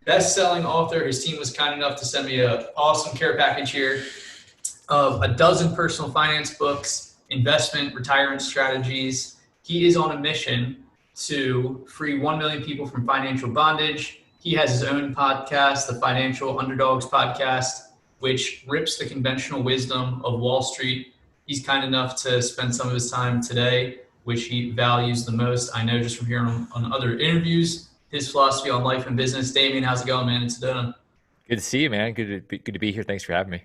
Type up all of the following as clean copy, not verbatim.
best-selling author. His team was kind enough to send me an awesome care package here of a dozen personal finance books, investment, retirement strategies. He is on a mission to free 1 million people from financial bondage. He has his own podcast, the Financial Underdogs podcast, which rips the conventional wisdom of Wall Street. He's kind enough to spend some of his time today, which he values the most. I know just from hearing him on other interviews, his philosophy on life and business. Damion, how's it going, man? It's Sedona. Good to see you, man. Good to be here. Thanks for having me.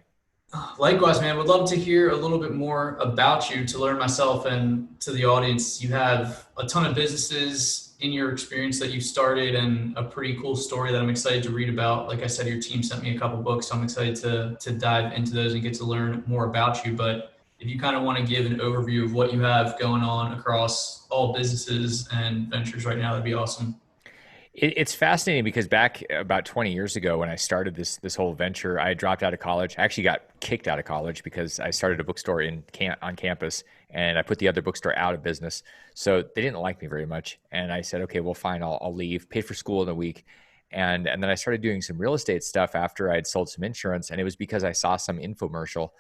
Likewise, man. Would love to hear a little bit more about you to learn myself and to the audience. You have a ton of businesses in your experience that you started and a pretty cool story that I'm excited to read about. Like I said, your team sent me a couple books, so I'm excited to dive into those and get to learn more about you. But if you kind of want to give an overview of what you have going on across all businesses and ventures right now, that'd be awesome. It's fascinating because back about 20 years ago when I started this whole venture, I dropped out of college. I actually got kicked out of college because I started a bookstore on campus and I put the other bookstore out of business. So they didn't like me very much. And I said, okay, well, fine, I'll leave, paid for school in a week. And then I started doing some real estate stuff after I had sold some insurance. And it was because I saw some infomercial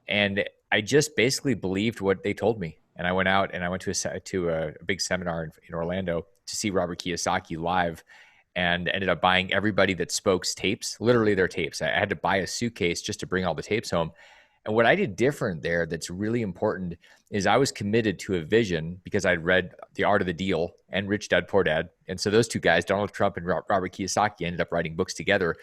and I just basically believed what they told me. And I went out and I went to a big seminar in Orlando to see Robert Kiyosaki live and ended up buying everybody that spoke's tapes, literally their tapes. I had to buy a suitcase just to bring all the tapes home. And what I did different there that's really important is I was committed to a vision because I'd read The Art of the Deal and Rich Dad Poor Dad. And so those two guys, Donald Trump and Robert Kiyosaki, ended up writing books together.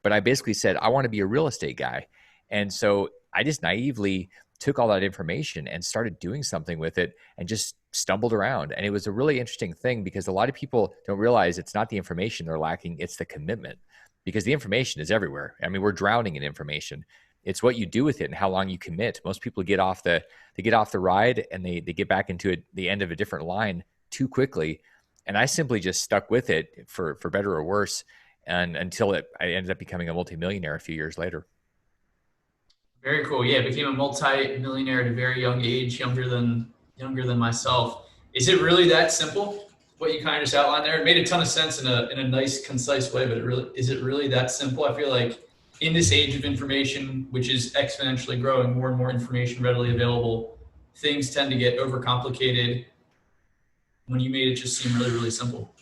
But I basically said, I want to be a real estate guy. And so I just naively took all that information and started doing something with it and just stumbled around. And it was a really interesting thing because a lot of people don't realize it's not the information they're lacking, it's the commitment, because the information is everywhere. I mean, we're drowning in information. It's what you do with it and how long you commit. Most people get off the ride and they get back into the end of a different line too quickly. And I simply just stuck with it for better or worse, and until I ended up becoming a multi-millionaire a few years later. Very cool. Yeah, became a multi-millionaire at a very young age, younger than myself. Is it really that simple? What you kind of just outlined there, it made a ton of sense in a nice, concise way. But is it really that simple? I feel like in this age of information, which is exponentially growing, more and more information readily available, things tend to get overcomplicated when you made it just seem really, really simple.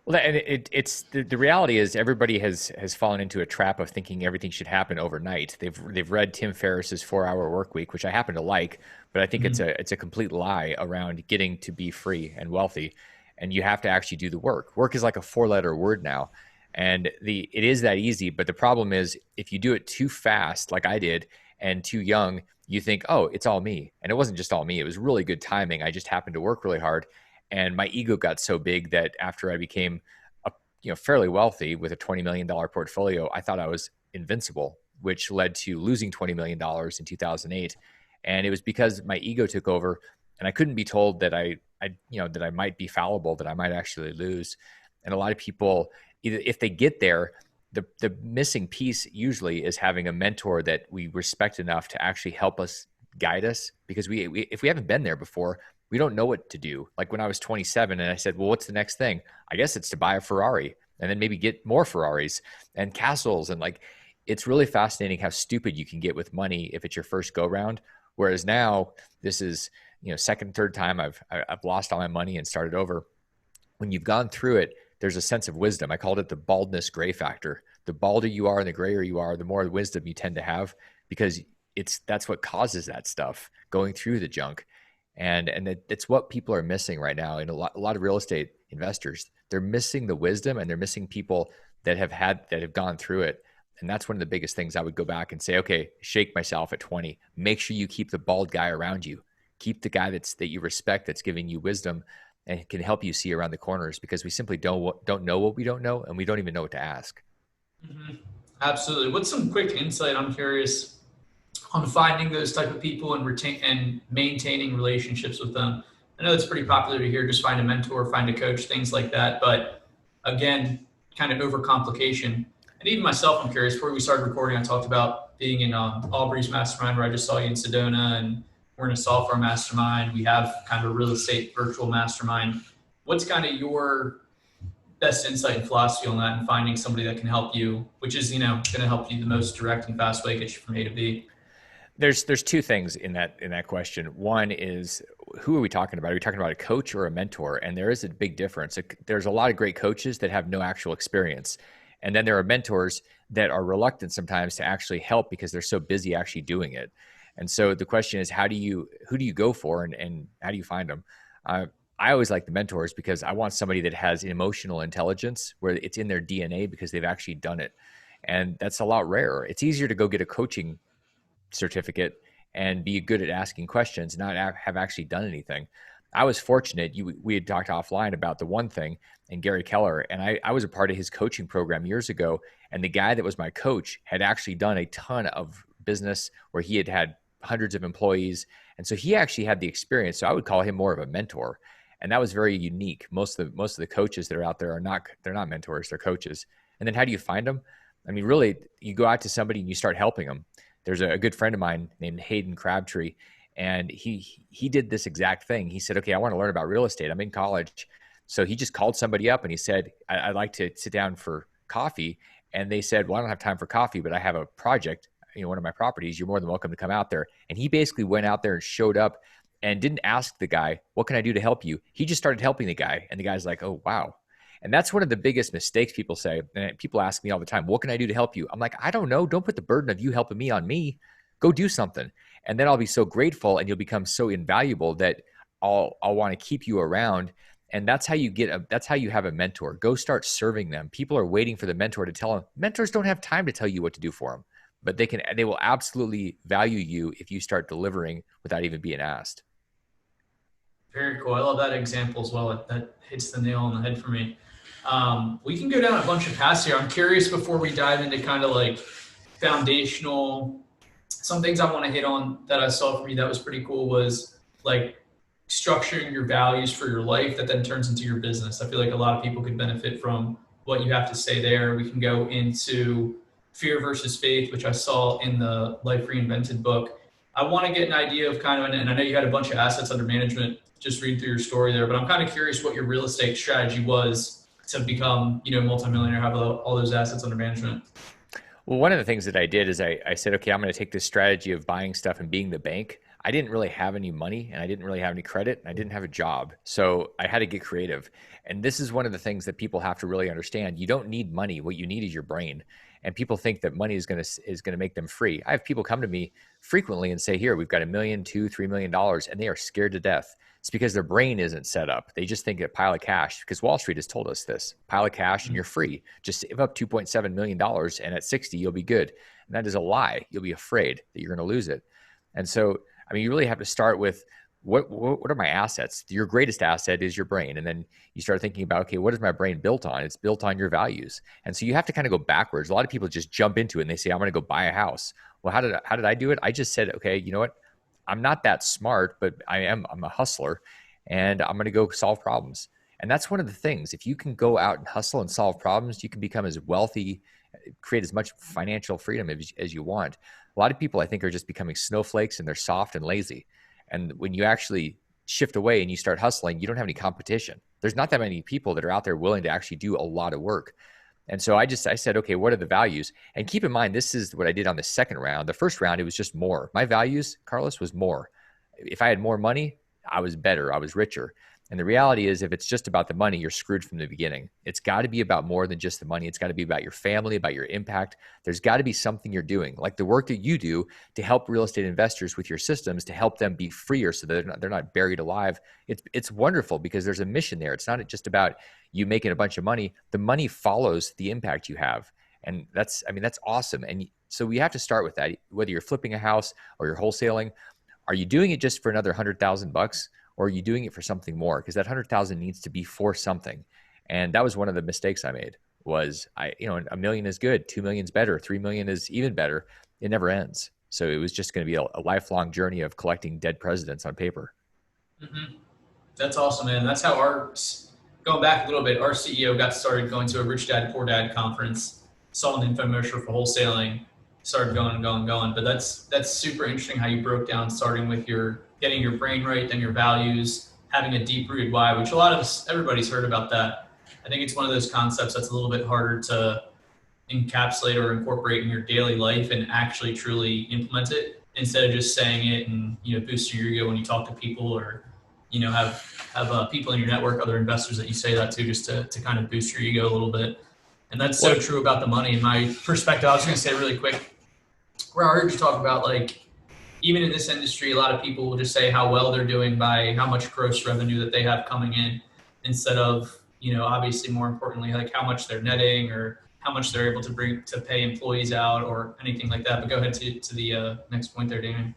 Well, and it's the reality is everybody has fallen into a trap of thinking everything should happen overnight. They've read Tim Ferriss's 4-Hour Work Week, which I happen to like, but I think it's a complete lie around getting to be free and wealthy, and you have to actually do the work. Work is like a 4-letter word now, and it is that easy. But the problem is if you do it too fast, like I did, and too young, you think, oh, it's all me, and it wasn't just all me. It was really good timing. I just happened to work really hard. And my ego got so big that after I became fairly wealthy with a $20 million portfolio, I thought I was invincible, which led to losing $20 million in 2008. And it was because my ego took over and I couldn't be told that that I might be fallible, that I might actually lose. And a lot of people, either if they get there, the missing piece usually is having a mentor that we respect enough to actually help us, guide us, because if we haven't been there before, we don't know what to do. Like when I was 27 and I said, well, what's the next thing? I guess it's to buy a Ferrari and then maybe get more Ferraris and castles. And it's really fascinating how stupid you can get with money if it's your first go round. Whereas now this is, second, third time I've lost all my money and started over. When you've gone through it, there's a sense of wisdom. I called it the baldness gray factor. The balder you are and the grayer you are, the more wisdom you tend to have, because that's what causes that stuff, going through the junk. And it's what people are missing right now. And a lot of real estate investors, they're missing the wisdom and they're missing people that have gone through it. And that's one of the biggest things. I would go back and say, okay, shake myself at 20. Make sure you keep the bald guy around you. Keep the guy that you respect, that's giving you wisdom and can help you see around the corners, because we simply don't know what we don't know, and we don't even know what to ask. Mm-hmm. Absolutely. What's some quick insight? I'm curious on finding those type of people and maintaining relationships with them. I know it's pretty popular to hear, just find a mentor, find a coach, things like that. But again, kind of overcomplication. And even myself, I'm curious, before we started recording, I talked about being in Aubrey's mastermind, where I just saw you in Sedona, and we're in a software mastermind. We have kind of a real estate virtual mastermind. What's kind of your best insight and philosophy on that, and finding somebody that can help you, which is, going to help you the most direct and fast way, get you from A to B. There's two things in that question. One is, who are we talking about? Are we talking about a coach or a mentor? And there is a big difference. There's a lot of great coaches that have no actual experience, and then there are mentors that are reluctant sometimes to actually help because they're so busy actually doing it. And so the question is, who do you go for, and how do you find them? I always like the mentors because I want somebody that has emotional intelligence where it's in their DNA because they've actually done it. And that's a lot rarer. It's easier to go get a coaching certificate and be good at asking questions, not have actually done anything. I was fortunate. We had talked offline about the one thing, and Gary Keller, and I was a part of his coaching program years ago. And the guy that was my coach had actually done a ton of business where he had hundreds of employees. And so he actually had the experience. So I would call him more of a mentor. And that was very unique. Most of the coaches that are out there they're not mentors, they're coaches. And then how do you find them? I mean, really, you go out to somebody and you start helping them. There's a good friend of mine named Hayden Crabtree, and he did this exact thing. He said, okay, I want to learn about real estate. I'm in college. So he just called somebody up and he said, I'd like to sit down for coffee. And they said, well, I don't have time for coffee, but I have a project, one of my properties. You're more than welcome to come out there. And he basically went out there and showed up and didn't ask the guy, what can I do to help you? He just started helping the guy. And the guy's like, oh, wow. And that's one of the biggest mistakes people say. And people ask me all the time, what can I do to help you? I'm like, I don't know. Don't put the burden of you helping me on me. Go do something. And then I'll be so grateful and you'll become so invaluable that I'll want to keep you around. And that's how you have a mentor. Go start serving them. People are waiting for the mentor to tell them. Mentors don't have time to tell you what to do for them, but they will absolutely value you if you start delivering without even being asked. Very cool. I love that example as well. That hits the nail on the head for me. We can go down a bunch of paths here. I'm curious, before we dive into kind of like foundational, some things I want to hit on that I saw from you that was pretty cool was like structuring your values for your life that then turns into your business. I feel like a lot of people could benefit from what you have to say there. We can go into fear versus faith, which I saw in the Life Reinvented book. I want to get an idea of kind of, and I know you had a bunch of assets under management, just read through your story there, but I'm kind of curious what your real estate strategy was to become, multimillionaire, have all those assets under management. Well, one of the things that I did is I said, okay, I'm going to take this strategy of buying stuff and being the bank. I didn't really have any money and I didn't really have any credit and I didn't have a job. So I had to get creative. And this is one of the things that people have to really understand. You don't need money. What you need is your brain. And people think that money is going to make them free. I have people come to me frequently and say, here, we've got $1 million, $2 million, $3 million, and they are scared to death. It's because their brain isn't set up. They just think a pile of cash, because Wall Street has told us this, pile of cash and you're free. Just save up $2.7 million and at 60, you'll be good. And that is a lie. You'll be afraid that you're going to lose it. And so, I mean, you really have to start with what are my assets? Your greatest asset is your brain. And then you start thinking about, okay, what is my brain built on? It's built on your values. And so you have to kind of go backwards. A lot of people just jump into it and they say, I'm going to go buy a house. Well, how did I do it? I just said, okay, you know what? I'm not that smart, but I'm a hustler and I'm going to go solve problems. And that's one of the things. If you can go out and hustle and solve problems, you can become as wealthy, create as much financial freedom as you want. A lot of people, I think, are just becoming snowflakes and they're soft and lazy. And when you actually shift away and you start hustling, you don't have any competition. There's not that many people that are out there willing to actually do a lot of work. And so I said, okay, what are the values? And keep in mind, this is what I did on the second round. The first round, it was just more. My values, Carlos, was more. If I had more money, I was better. I was richer. And the reality is, if it's just about the money, you're screwed from the beginning. It's got to be about more than just the money. It's got to be about your family, about your impact. There's got to be something you're doing, like the work that you do to help real estate investors with your systems to help them be freer so that they're not buried alive. It's wonderful because there's a mission there. It's not just about you making a bunch of money. The money follows the impact you have. And that's awesome. And so we have to start with that. Whether you're flipping a house or you're wholesaling, are you doing it just for another $100,000? Or are you doing it for something more? Because that 100,000 needs to be for something. And that was one of the mistakes I made was $1 million is good. 2 million is better. 3 million is even better. It never ends. So it was just going to be a lifelong journey of collecting dead presidents on paper. Mm-hmm. That's awesome, man. That's how going back a little bit, our CEO got started going to a Rich Dad, Poor Dad conference, saw an infomercial for wholesaling, started going and going and going. But that's super interesting how you broke down starting with getting your brain right, then your values, having a deep rooted why, which everybody's heard about that. I think it's one of those concepts that's a little bit harder to encapsulate or incorporate in your daily life and actually truly implement it, instead of just saying it and, boost your ego when you talk to people, or, have people in your network, other investors that you say that to, just to kind of boost your ego a little bit. And that's so true about the money. In my perspective, I was going to say really quick, where I heard you talk about, like, even in this industry, a lot of people will just say how well they're doing by how much gross revenue that they have coming in, instead of, obviously more importantly, like how much they're netting or how much they're able to bring to pay employees out or anything like that. But go ahead to the next point there, Damion.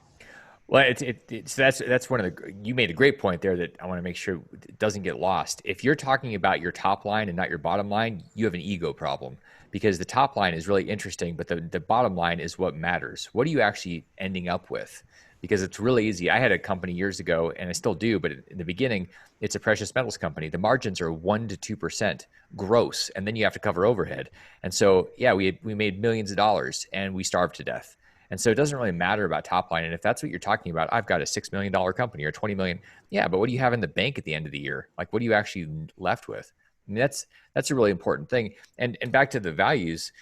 Well, that's one of the, you made a great point there that I want to make sure it doesn't get lost. If you're talking about your top line and not your bottom line, you have an ego problem, because the top line is really interesting, but the bottom line is what matters. What are you actually ending up with? Because it's really easy. I had a company years ago, and I still do, but in the beginning, it's a precious metals company. The margins are 1% to 2% gross, and then you have to cover overhead. And so, yeah, we made millions of dollars, and we starved to death. And so it doesn't really matter about top line. And if that's what you're talking about, I've got a $6 million company or 20 million. Yeah, but what do you have in the bank at the end of the year? Like, what are you actually left with? I mean, that's a really important thing. And back to the values,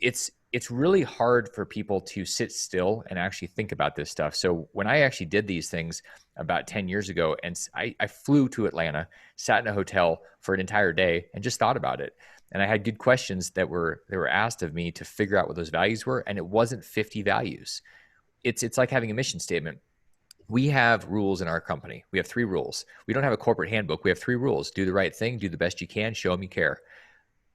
it's really hard for people to sit still and actually think about this stuff. So when I actually did these things about 10 years ago, and I flew to Atlanta, sat in a hotel for an entire day and just thought about it. And I had good questions that were asked of me to figure out what those values were. And it wasn't 50 values. It's like having a mission statement. We have rules in our company. We have 3 rules. We don't have a corporate handbook. We have 3 rules. Do the right thing, do the best you can, show them you care.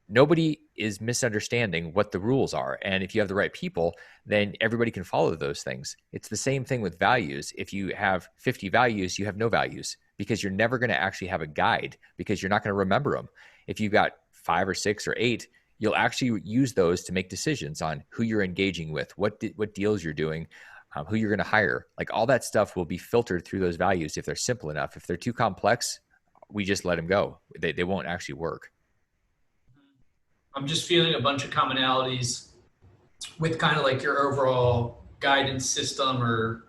Nobody is misunderstanding what the rules are. And if you have the right people, then everybody can follow those things. It's the same thing with values. If you have 50 values, you have no values, because you're never going to actually have a guide, because you're not going to remember them. If you've got 5 or 6 or 8, you'll actually use those to make decisions on who you're engaging with, what deals you're doing, who you're going to hire. Like, all that stuff will be filtered through those values if they're simple enough. If they're too complex, we just let them go. They won't actually work. I'm just feeling a bunch of commonalities with kind of like your overall guidance system, or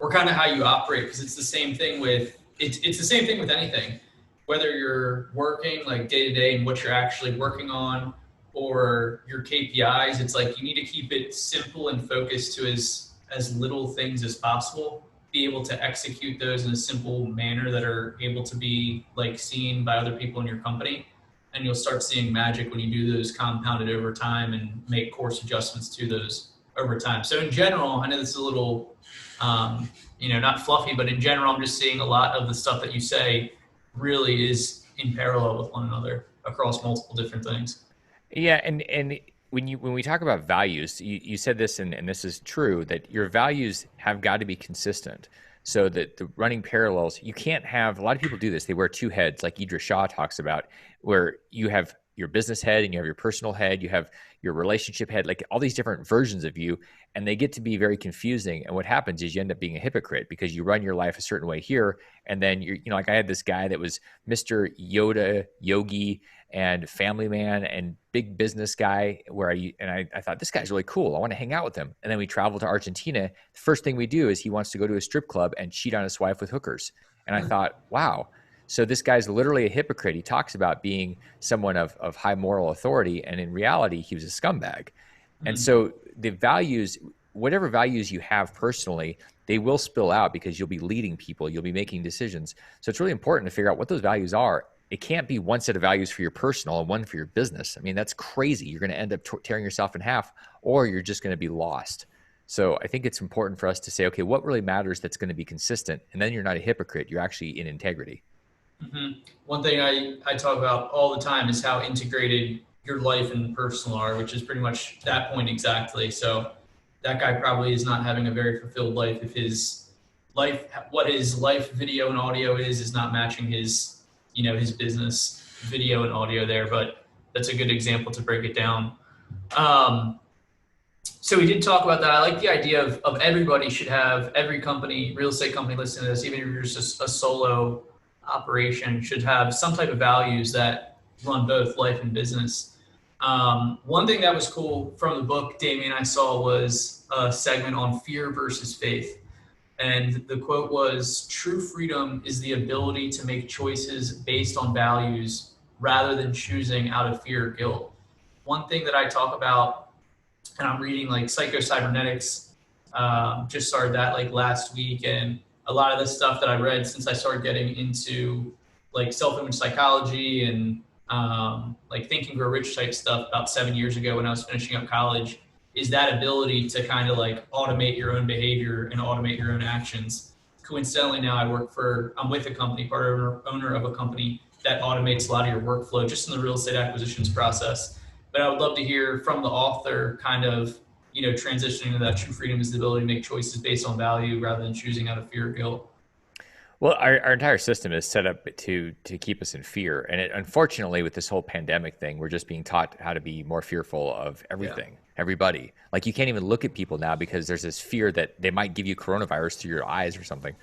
kind of how you operate, because it's the same thing with it's the same thing with anything, whether you're working like day to day and what you're actually working on, or your KPIs. It's like you need to keep it simple and focused to as little things as possible, be able to execute those in a simple manner that are able to be like seen by other people in your company. And you'll start seeing magic when you do those compounded over time and make course adjustments to those over time. So in general, I know this is a little, not fluffy, but in general, I'm just seeing a lot of the stuff that you say really is in parallel with one another across multiple different things. Yeah, and when we talk about values, you said this, and this is true, that your values have got to be consistent. So that the running parallels, you can't have, a lot of people do this. They wear 2 heads, like Idris Shah talks about, where you have your business head and you have your personal head, you have your relationship head, like all these different versions of you, and they get to be very confusing. And what happens is you end up being a hypocrite, because you run your life a certain way here, and then like I had this guy that was Mr. Yoda, yogi, and family man and big business guy, where I thought, this guy's really cool. I want to hang out with him. And then we traveled to Argentina. The first thing we do is he wants to go to a strip club and cheat on his wife with hookers. And I thought, wow. So this guy's literally a hypocrite. He talks about being someone of high moral authority, and in reality, he was a scumbag. And so the values, whatever values you have personally, they will spill out, because you'll be leading people, you'll be making decisions. So it's really important to figure out what those values are. It can't be one set of values for your personal and one for your business. I mean, that's crazy. You're going to end up tearing yourself in half, or you're just going to be lost. So I think it's important for us to say, okay, what really matters that's going to be consistent? And then you're not a hypocrite. You're actually in integrity. Mm-hmm. One thing I talk about all the time is how integrated your life and personal are, which is pretty much that point exactly. So that guy probably is not having a very fulfilled life if his life, what his life video and audio is not matching his his business video and audio there. But that's a good example to break it down. So we did talk about that. I like the idea of everybody should have, every company, real estate company listening to this, even if you're just a solo operation, should have some type of values that run both life and business. One thing that was cool from the book, Damion, I saw was a segment on fear versus faith. And the quote was, "True freedom is the ability to make choices based on values rather than choosing out of fear or guilt. One thing that I talk about, and I'm reading like Psycho-Cybernetics, just started that like last week, and a lot of the stuff that I read since I started getting into like self-image psychology and like Think and Grow Rich type stuff about 7 years ago when I was finishing up college, is that ability to kind of like automate your own behavior and automate your own actions. Coincidentally, now I'm with a company, owner of a company that automates a lot of your workflow just in the real estate acquisitions process. But I would love to hear from the author kind of, transitioning to that true freedom is the ability to make choices based on value rather than choosing out of fear or guilt. Well, our entire system is set up to keep us in fear, and unfortunately, with this whole pandemic thing, we're just being taught how to be more fearful of Yeah. everything, everybody. Like you can't even look at people now because there's this fear that they might give you coronavirus through your eyes or something.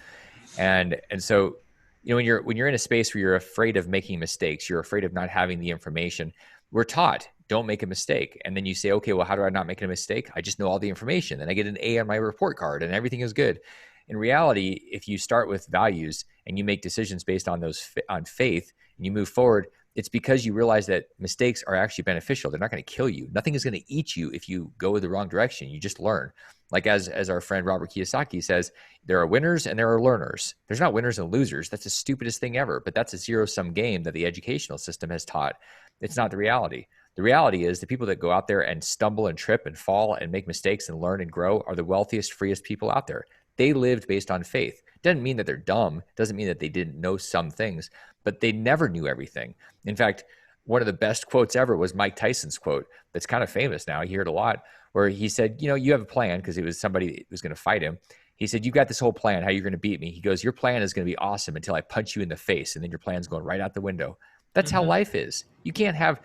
And so, when you're in a space where you're afraid of making mistakes, you're afraid of not having the information. We're taught don't make a mistake, and then you say, okay, well, how do I not make a mistake? I just know all the information, and I get an A on my report card, and everything is good. In reality, if you start with values and you make decisions based on those on faith, and you move forward, it's because you realize that mistakes are actually beneficial. They're not going to kill you. Nothing is going to eat you if you go the wrong direction. You just learn. Like as our friend Robert Kiyosaki says, there are winners and there are learners. There's not winners and losers. That's the stupidest thing ever. But that's a zero-sum game that the educational system has taught. It's not the reality. The reality is the people that go out there and stumble and trip and fall and make mistakes and learn and grow are the wealthiest, freest people out there. They lived based on faith. Doesn't mean that they're dumb. Doesn't mean that they didn't know some things, but they never knew everything. In fact, one of the best quotes ever was Mike Tyson's quote that's kind of famous now. You hear it a lot, where he said, you have a plan, because it was somebody who was going to fight him. He said, you've got this whole plan, how you're going to beat me. He goes, your plan is going to be awesome until I punch you in the face, and then your plan's going right out the window. That's how Mm-hmm. life is. You can't have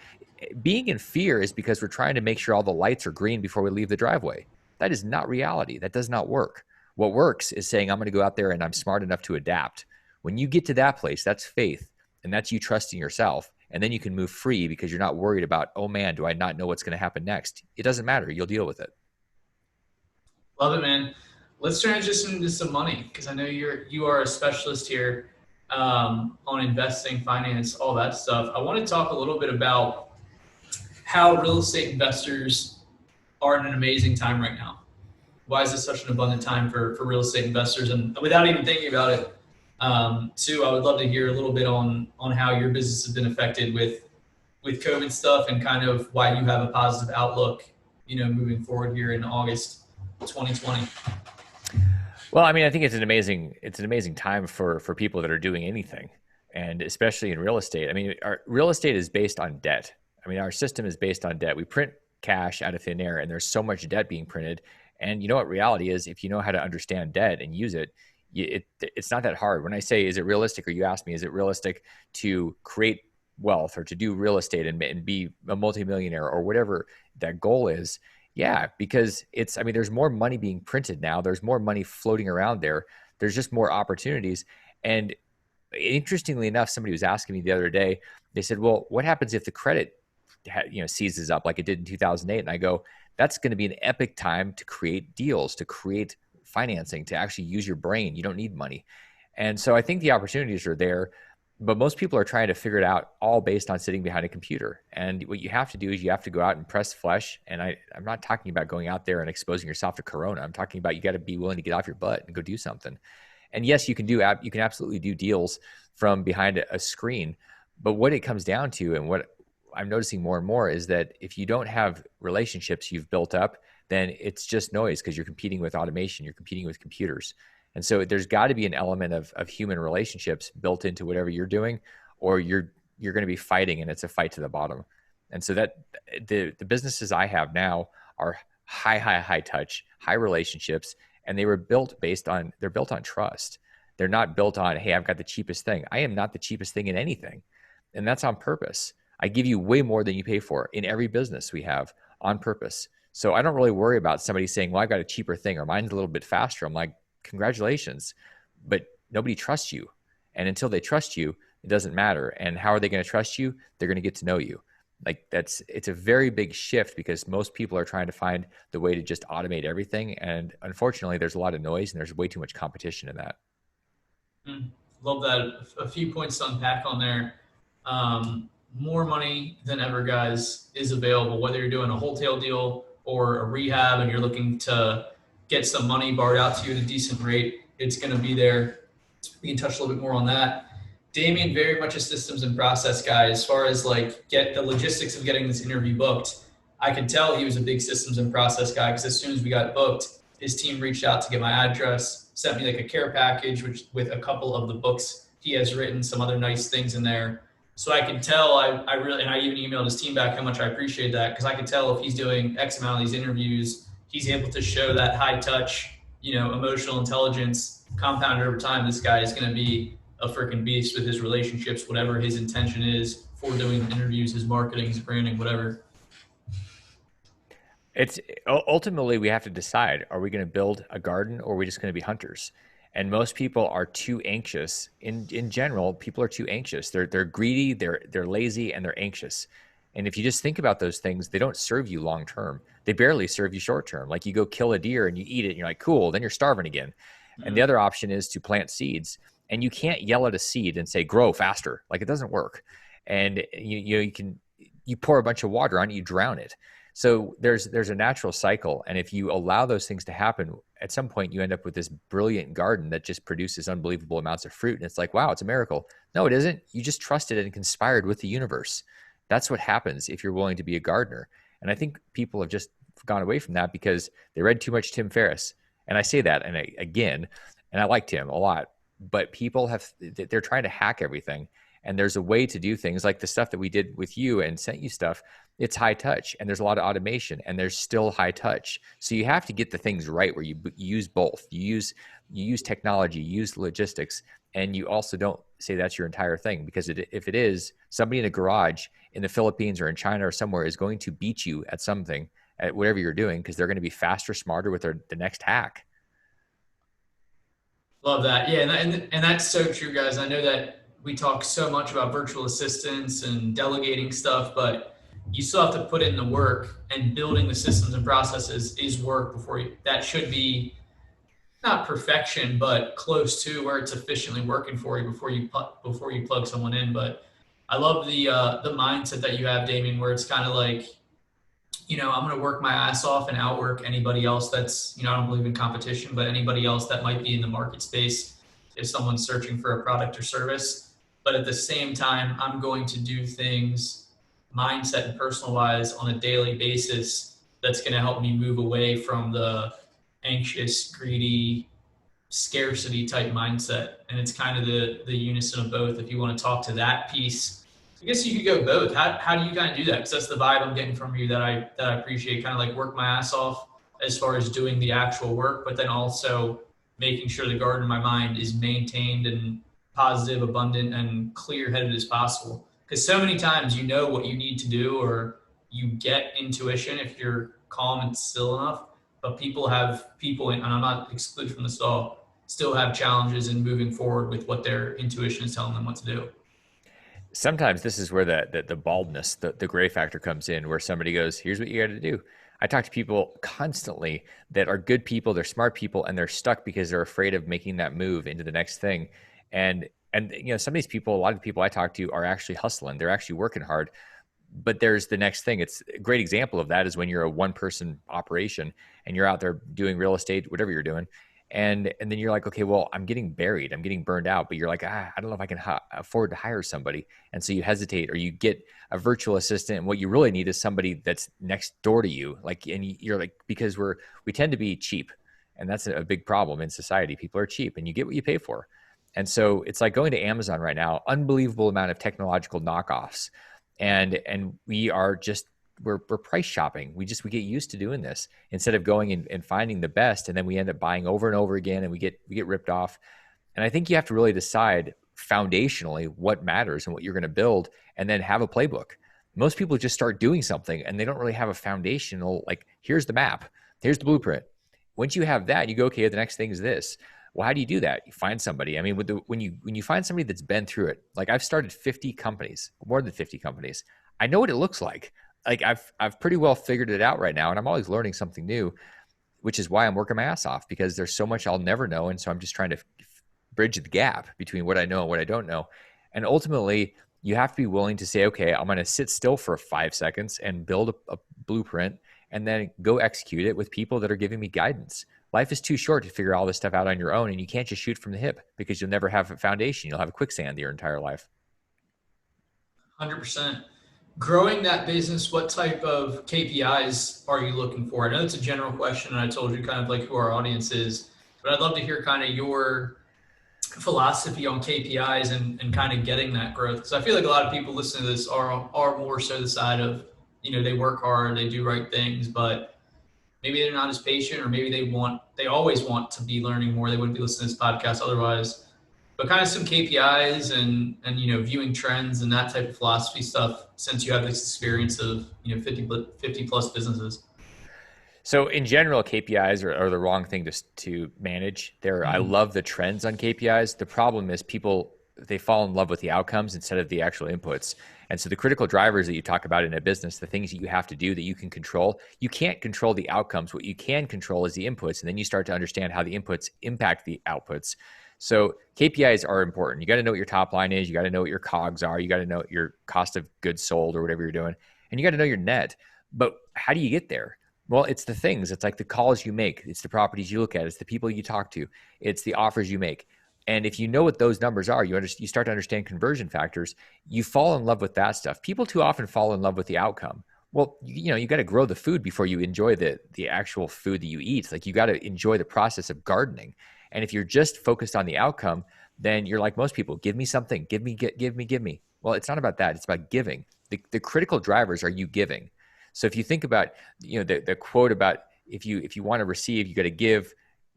being in fear is because we're trying to make sure all the lights are green before we leave the driveway. That is not reality. That does not work. What works is saying, I'm going to go out there and I'm smart enough to adapt. When you get to that place, that's faith, and that's you trusting yourself. And then you can move free because you're not worried about, oh man, do I not know what's going to happen next? It doesn't matter. You'll deal with it. Love it, man. Let's transition into some money because I know you are a specialist here on investing, finance, all that stuff. I want to talk a little bit about how real estate investors are in an amazing time right now. Why is this such an abundant time for real estate investors? And without even thinking about it, too, I would love to hear a little bit on how your business has been affected with COVID stuff and kind of why you have a positive outlook, moving forward here in August 2020. Well, I mean, I think it's an amazing time for people that are doing anything, and especially in real estate. I mean, our real estate is based on debt. I mean, our system is based on debt. We print cash out of thin air, and there's so much debt being printed. And you know what reality is? If you know how to understand debt and use it, it's not that hard. When I say, is it realistic, or you ask me, is it realistic to create wealth or to do real estate and be a multimillionaire or whatever that goal is? Yeah, because I mean, there's more money being printed now. There's more money floating around there. There's just more opportunities. And interestingly enough, somebody was asking me the other day, they said, well, what happens if the credit, seizes up like it did in 2008? And I go, that's going to be an epic time to create deals, to create financing, to actually use your brain. You don't need money. And so I think the opportunities are there, but most people are trying to figure it out all based on sitting behind a computer. And what you have to do is you have to go out and press flesh. And I'm not talking about going out there and exposing yourself to corona. I'm talking about you got to be willing to get off your butt and go do something. And yes, you can absolutely do deals from behind a screen. But what it comes down to, and what I'm noticing more and more, is that if you don't have relationships you've built up, then it's just noise, because you're competing with automation, you're competing with computers. And so there's got to be an element of human relationships built into whatever you're doing, or you're going to be fighting, and it's a fight to the bottom. And so that the businesses I have now are high touch, high relationships, and they're built on trust. They're not built on, hey, I've got the cheapest thing. I am not the cheapest thing in anything. And that's on purpose. I give you way more than you pay for in every business we have, on purpose. So I don't really worry about somebody saying, well, I've got a cheaper thing, or mine's a little bit faster. I'm like, congratulations, but nobody trusts you. And until they trust you, it doesn't matter. And how are they going to trust you? They're going to get to know you. Like it's a very big shift, because most people are trying to find the way to just automate everything. And unfortunately, there's a lot of noise, and there's way too much competition in that. Love that. A few points to unpack on there. more money than ever, guys, is available. Whether you're doing a wholesale deal or a rehab and you're looking to get some money borrowed out to you at a decent rate, it's going to be there. We can touch a little bit more on that. Damion, very much a systems and process guy. As far as like get the logistics of getting this interview booked, I could tell he was a big systems and process guy because as soon as we got booked, his team reached out to get my address, sent me like a care package, which with a couple of the books he has written, some other nice things in there. So I can tell I really, and I even emailed his team back how much I appreciate that because I could tell if he's doing X amount of these interviews, he's able to show that high touch, emotional intelligence compounded over time. This guy is going to be a freaking beast with his relationships, whatever his intention is for doing interviews, his marketing, his branding, whatever. It's ultimately we have to decide, are we going to build a garden or are we just going to be hunters? And most people are too anxious. In general, people are too anxious. They're greedy, they're lazy, and they're anxious. And if you just think about those things, they don't serve you long term. They barely serve you short term. Like you go kill a deer and you eat it and you're like, cool, then you're starving again. And the other option is to plant seeds. And you can't yell at a seed and say, grow faster. Like it doesn't work. And you pour a bunch of water on it, you drown it. So there's a natural cycle. And if you allow those things to happen, at some point you end up with this brilliant garden that just produces unbelievable amounts of fruit. And it's like, wow, it's a miracle. No, it isn't. You just trusted and conspired with the universe. That's what happens if you're willing to be a gardener. And I think people have just gone away from that because they read too much Tim Ferriss. And I say that, and I like Tim a lot, but they're trying to hack everything. And there's a way to do things like the stuff that we did with you and sent you stuff. It's high touch and there's a lot of automation and there's still high touch. So you have to get the things right where you use both. You use technology, you use logistics, and you also don't say that's your entire thing because if it is, somebody in a garage in the Philippines or in China or somewhere is going to beat you at something, at whatever you're doing, because they're going to be faster, smarter with the next hack. Love that. Yeah, and that's so true, guys. I know that we talk so much about virtual assistants and delegating stuff, but you still have to put in the work, and building the systems and processes is work before you. That should be not perfection, but close to where it's efficiently working for you before you plug someone in. But I love the mindset that you have, Damion, where it's kind of like, I'm going to work my ass off and outwork anybody else that's, I don't believe in competition, but anybody else that might be in the market space if someone's searching for a product or service. But at the same time, I'm going to do things mindset and personal wise on a daily basis that's going to help me move away from the anxious, greedy, scarcity type mindset. And it's kind of the unison of both. If you want to talk to that piece, I guess you could go both. How do you kind of do that? Because that's the vibe I'm getting from you that I appreciate. Kind of like work my ass off as far as doing the actual work, but then also making sure the garden in my mind is maintained and positive, abundant, and clear-headed as possible. Because so many times you know what you need to do, or you get intuition if you're calm and still enough. But people, and I'm not excluded from this at all, still have challenges in moving forward with what their intuition is telling them what to do. Sometimes this is where the baldness, the gray factor comes in, where somebody goes, here's what you got to do. I talk to people constantly that are good people, they're smart people, and they're stuck because they're afraid of making that move into the next thing. And some of these people, a lot of the people I talk to are actually hustling. They're actually working hard. But there's the next thing. It's a great example of that is when you're a one-person operation and you're out there doing real estate, whatever you're doing. And then you're like, okay, well, I'm getting buried. I'm getting burned out. But you're like, I don't know if I can afford to hire somebody. And so you hesitate, or you get a virtual assistant. And what you really need is somebody that's next door to you. You're like, because we tend to be cheap. And that's a big problem in society. People are cheap and you get what you pay for. And so it's like going to Amazon right now, unbelievable amount of technological knockoffs. And we're price shopping. We get used to doing this instead of going and finding the best. And then we end up buying over and over again and we get ripped off. And I think you have to really decide foundationally what matters and what you're going to build, and then have a playbook. Most people just start doing something and they don't really have a foundational, like, here's the map, here's the blueprint. Once you have that, you go, okay, the next thing is this. Well, how do you do that? You find somebody. I mean, when you find somebody that's been through it, like I've started 50 companies, more than 50 companies. I know what it looks like. Like I've pretty well figured it out right now, and I'm always learning something new, which is why I'm working my ass off, because there's so much I'll never know. And so I'm just trying to bridge the gap between what I know and what I don't know. And ultimately, You have to be willing to say, okay, I'm going to sit still for 5 seconds and build a blueprint and then go execute it with people that are giving me guidance. Life is too short to figure all this stuff out on your own, and you can't just shoot from the hip because you'll never have a foundation. You'll have a quicksand your entire life. 100%. Growing that business, what type of KPIs are you looking for? I know it's a general question, and I told you kind of like who our audience is, but I'd love to hear kind of your philosophy on KPIs and kind of getting that growth. Because I feel like a lot of people listening to this are more so the side of, they work hard, they do right things, but maybe they're not as patient, or maybe they always want to be learning more. They wouldn't be listening to this podcast otherwise. But kind of some KPIs and viewing trends and that type of philosophy stuff, since you have this experience of 50 plus businesses. So in general, KPIs are the wrong thing to manage. I love the trends on KPIs. The problem is they fall in love with the outcomes instead of the actual inputs. And so the critical drivers that you talk about in a business, the things that you have to do that you can control, you can't control the outcomes. What you can control is the inputs. And then you start to understand how the inputs impact the outputs. So KPIs are important. You got to know what your top line is. You got to know what your COGS are. You got to know your cost of goods sold or whatever you're doing. And you got to know your net. But how do you get there? Well, it's the things. It's like the calls you make. It's the properties you look at. It's the people you talk to. It's the offers you make. And if you know what those numbers are, you start to understand conversion factors. You fall in love with that stuff. People too often fall in love with the outcome. Well, you got to grow the food before you enjoy the actual food that you eat. Like, you got to enjoy the process of gardening. And if you're just focused on the outcome, then you're like most people, give me something, give me. Well, it's not about that. It's about giving. The critical drivers are you giving. So if you think about, the quote about if you want to receive, you got to give,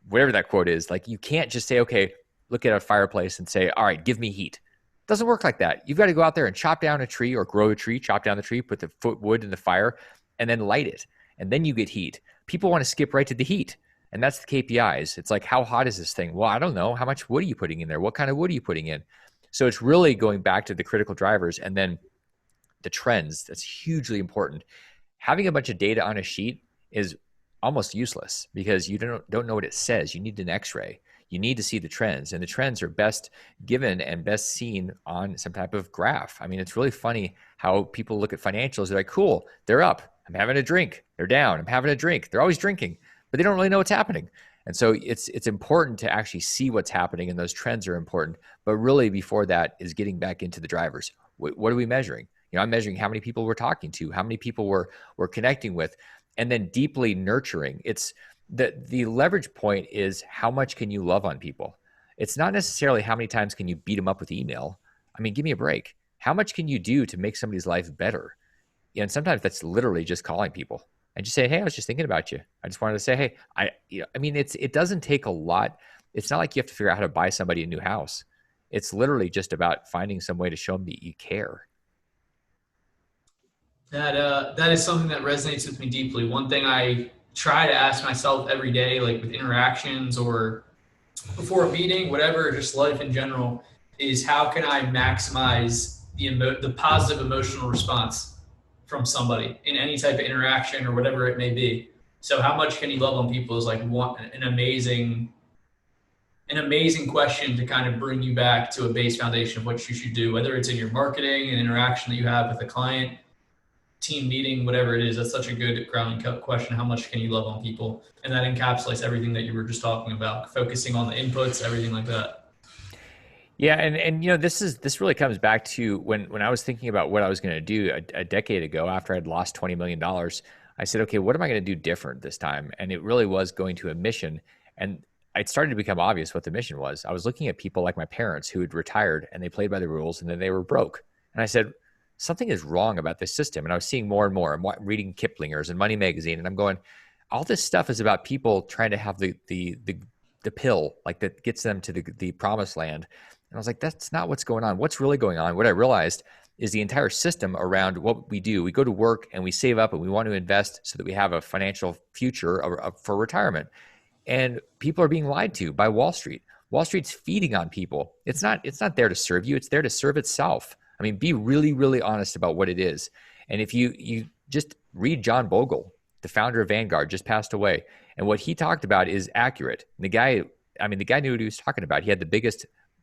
whatever that quote is. Like, you can't just say, okay, look at a fireplace and say, all right, give me heat. It doesn't work like that. You've got to go out there and chop down a tree or grow a tree, chop down the tree, put the wood in the fire, and then light it. And then you get heat. People want to skip right to the heat. And that's the KPIs. It's like, how hot is this thing? Well, I don't know. How much wood are you putting in there? What kind of wood are you putting in? So it's really going back to the critical drivers and then the trends. That's hugely important. Having a bunch of data on a sheet is almost useless because you don't know what it says. You need an X-ray. You need to see the trends, and the trends are best given and best seen on some type of graph. I mean, it's really funny how people look at financials. They're like, cool, they're up. I'm having a drink. They're down. I'm having a drink. They're always drinking, but they don't really know what's happening. And so it's important to actually see what's happening, and those trends are important. But really, before that is getting back into the drivers. What are we measuring? I'm measuring how many people we're talking to, how many people we're connecting with, and then deeply nurturing. It's the leverage point is how much can you love on people? It's not necessarily how many times can you beat them up with email. I mean, give me a break. How much can you do to make somebody's life better? And sometimes that's literally just calling people and just saying, hey, I was just thinking about you. I just wanted to say, hey, it doesn't take a lot. It's not like you have to figure out how to buy somebody a new house. It's literally just about finding some way to show them that you care. That is something that resonates with me deeply. One thing I try to ask myself every day, like with interactions or before a meeting, whatever, just life in general, is how can I maximize the positive emotional response from somebody in any type of interaction or whatever it may be. So how much can you love on people is like an amazing question to kind of bring you back to a base foundation of what you should do, whether it's in your marketing and interaction that you have with a client, team meeting, whatever it is. That's such a good grounding question. How much can you love on people? And that encapsulates everything that you were just talking about, focusing on the inputs, everything like that. Yeah, and this really comes back to when I was thinking about what I was going to do a decade ago after I'd lost $20 million. I said, okay, what am I going to do different this time? And it really was going to a mission. And it started to become obvious what the mission was. I was looking at people like my parents who had retired and they played by the rules and then they were broke. And I said, something is wrong about this system. And I was seeing more and more. I'm reading Kiplinger's and Money Magazine, and I'm going, all this stuff is about people trying to have the pill, like that gets them to the promised land. And I was like, that's not what's going on. What's really going on? What I realized is the entire system around what we do. We go to work and we save up and we want to invest so that we have a financial future for retirement. And people are being lied to by Wall Street. Wall Street's feeding on people. It's not there to serve you. It's there to serve itself. I mean, be really, really honest about what it is. And if you just read John Bogle, the founder of Vanguard, just passed away. And what he talked about is accurate. And the guy knew what he was talking about. He had the biggest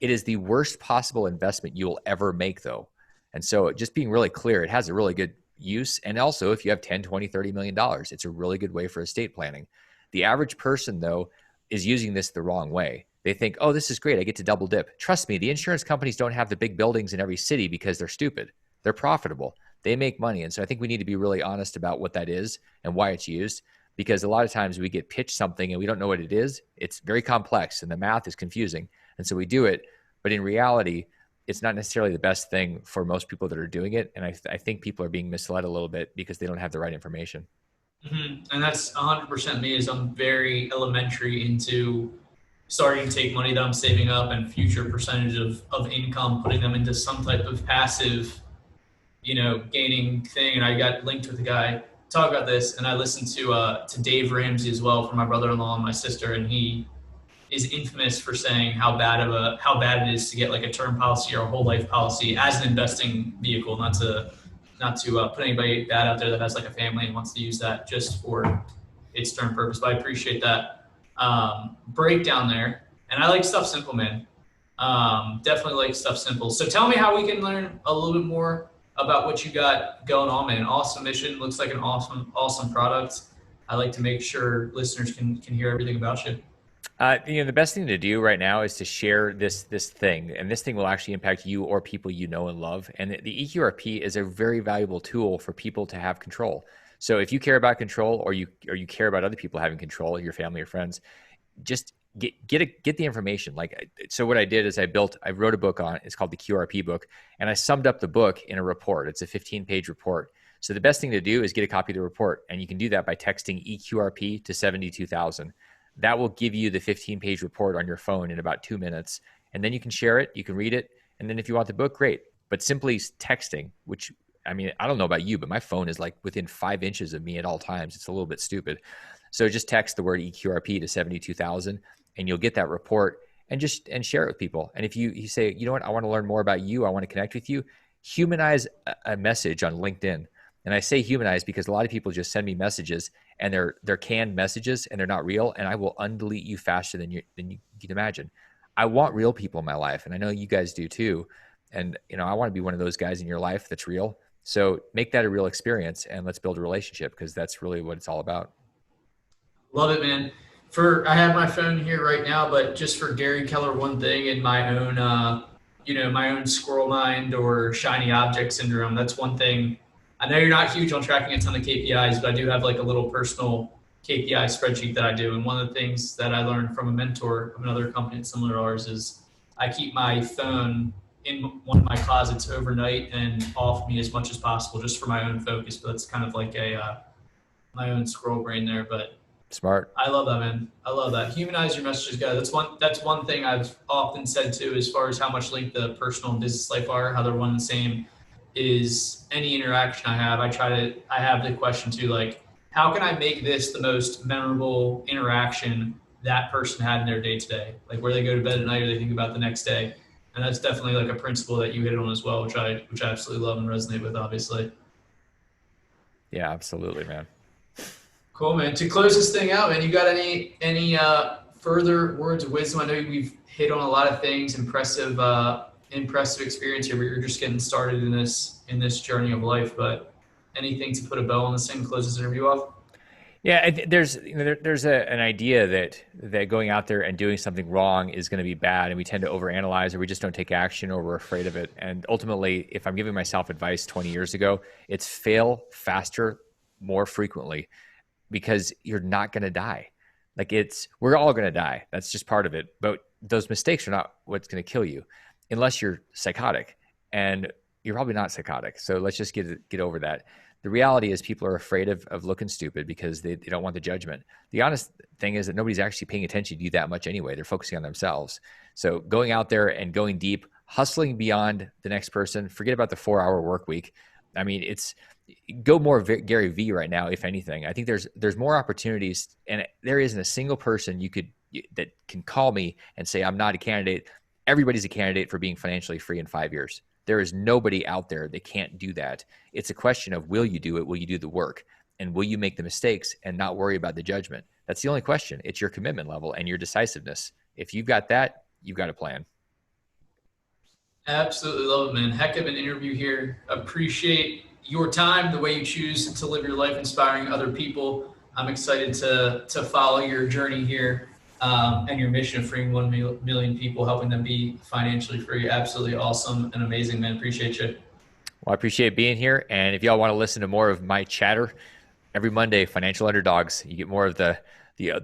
It is the worst possible investment you will ever make, though. And so just being really clear, it has a really good use. And also, if you have 10, 20, $30 million, it's a really good way for estate planning. The average person, though, is using this the wrong way. They think, oh, this is great. I get to double dip. Trust me, the insurance companies don't have the big buildings in every city because they're stupid. They're profitable. They make money. And so I think we need to be really honest about what that is and why it's used, because a lot of times we get pitched something and we don't know what it is. It's very complex and the math is confusing. And so we do it. But in reality, it's not necessarily the best thing for most people that are doing it. And I think people are being misled a little bit because they don't have the right information. Mm-hmm. And that's 100% me. Is I'm very elementary into starting to take money that I'm saving up and future percentage of income, putting them into some type of passive, gaining thing. And I got linked with a guy talk about this, and I listened to Dave Ramsey as well, from my brother-in-law and my sister, and he is infamous for saying how bad it is to get like a term policy or a whole life policy as an investing vehicle. Not to put anybody bad out there that has like a family and wants to use that just for its term purpose. But I appreciate that breakdown there. And I like stuff simple, man. Definitely like stuff simple. So tell me how we can learn a little bit more about what you got going on, man. Awesome mission. Looks like an awesome product. I like to make sure listeners can hear everything about you. The best thing to do right now is to share this thing, and this thing will actually impact you or people you know and love. And the EQRP is a very valuable tool for people to have control. So if you care about control, or you care about other people having control, your family or friends, just get the information. So what I did is I wrote a book it's called the QRP book, and I summed up the book in a report. It's a 15-page report. So the best thing to do is get a copy of the report, and you can do that by texting EQRP to 72,000. That will give you the 15-page report on your phone in about 2 minutes. And then you can share it, you can read it. And then if you want the book, great. But simply texting, which, I mean, I don't know about you, but my phone is like within 5 inches of me at all times. It's a little bit stupid. So just text the word EQRP to 72,000 and you'll get that report, and share it with people. And if you say, you know what, I want to learn more about you, I want to connect with you, humanize a message on LinkedIn. And I say humanize because a lot of people just send me messages and they're canned messages and they're not real. And I will undelete you faster than you can imagine. I want real people in my life. And I know you guys do too. And, I want to be one of those guys in your life that's real. So make that a real experience and let's build a relationship, because that's really what it's all about. Love it, man. I have my phone here right now, but just for Gary Keller, one thing in my own, my own squirrel mind or shiny object syndrome. That's one thing. I know you're not huge on tracking a ton of KPIs, but I do have like a little personal KPI spreadsheet that I do. And one of the things that I learned from a mentor of another company that's similar to ours is I keep my phone in one of my closets overnight and off me as much as possible, just for my own focus. But that's kind of like my own squirrel brain there. But Smart. I love that, man. I love that. Humanize your messages, guys. That's one thing I've often said too, as far as how much linked the personal and business life are, how they're one and the same. Is any interaction I have, I have the question too, like, how can I make this the most memorable interaction that person had in their day to day? Like where they go to bed at night or they think about the next day. And that's definitely like a principle that you hit on as well, which I absolutely love and resonate with, obviously. Yeah, absolutely, man. Cool, man. To close this thing out, man, you got any further words of wisdom? I know we've hit on a lot of things, impressive experience here, but you're just getting started in this journey of life. But anything to put a bow on this thing, close this interview off? Yeah, there's an idea that going out there and doing something wrong is going to be bad, and we tend to overanalyze, or we just don't take action, or we're afraid of it. And ultimately, if I'm giving myself advice 20 years ago, it's fail faster, more frequently, because you're not going to die. We're all going to die. That's just part of it. But those mistakes are not what's going to kill you, unless you're psychotic, and you're probably not psychotic. So let's just get over that. The reality is people are afraid of looking stupid because they don't want the judgment. The honest thing is that nobody's actually paying attention to you that much anyway. They're focusing on themselves. So going out there and going deep, hustling beyond the next person, forget about the 4-hour work week. I mean, go more Gary V right now, if anything. I think there's more opportunities, and there isn't a single person that can call me and say, I'm not a candidate. Everybody's a candidate for being financially free in 5 years. There is nobody out there that can't do that. It's a question of, will you do it? Will you do the work? And will you make the mistakes and not worry about the judgment? That's the only question. It's your commitment level and your decisiveness. If you've got that, you've got a plan. Absolutely love it, man. Heck of an interview here. Appreciate your time, the way you choose to live your life, inspiring other people. I'm excited to follow your journey here, and your mission of freeing 1 million people, helping them be financially free. Absolutely awesome and amazing, man. Appreciate you. Well, I appreciate being here. And if y'all want to listen to more of my chatter, every Monday, Financial Underdogs, you get more of the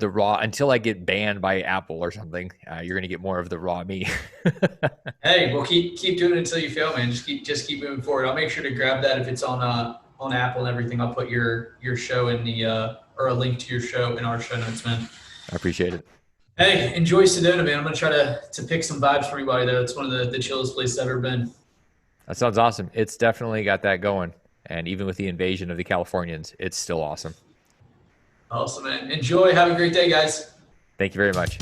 raw. Until I get banned by Apple or something, you're gonna get more of the raw me. Hey, well, keep doing it until you fail, man. Just keep moving forward. I'll make sure to grab that if it's on Apple and everything. I'll put your show in the or a link to your show in our show notes, man. I appreciate it. Hey, enjoy Sedona, man. I'm gonna try to pick some vibes for anybody though. It's one of the chillest places I've ever been. That sounds awesome. It's definitely got that going. And even with the invasion of the Californians, it's still awesome. Awesome, man. Enjoy. Have a great day, guys. Thank you very much.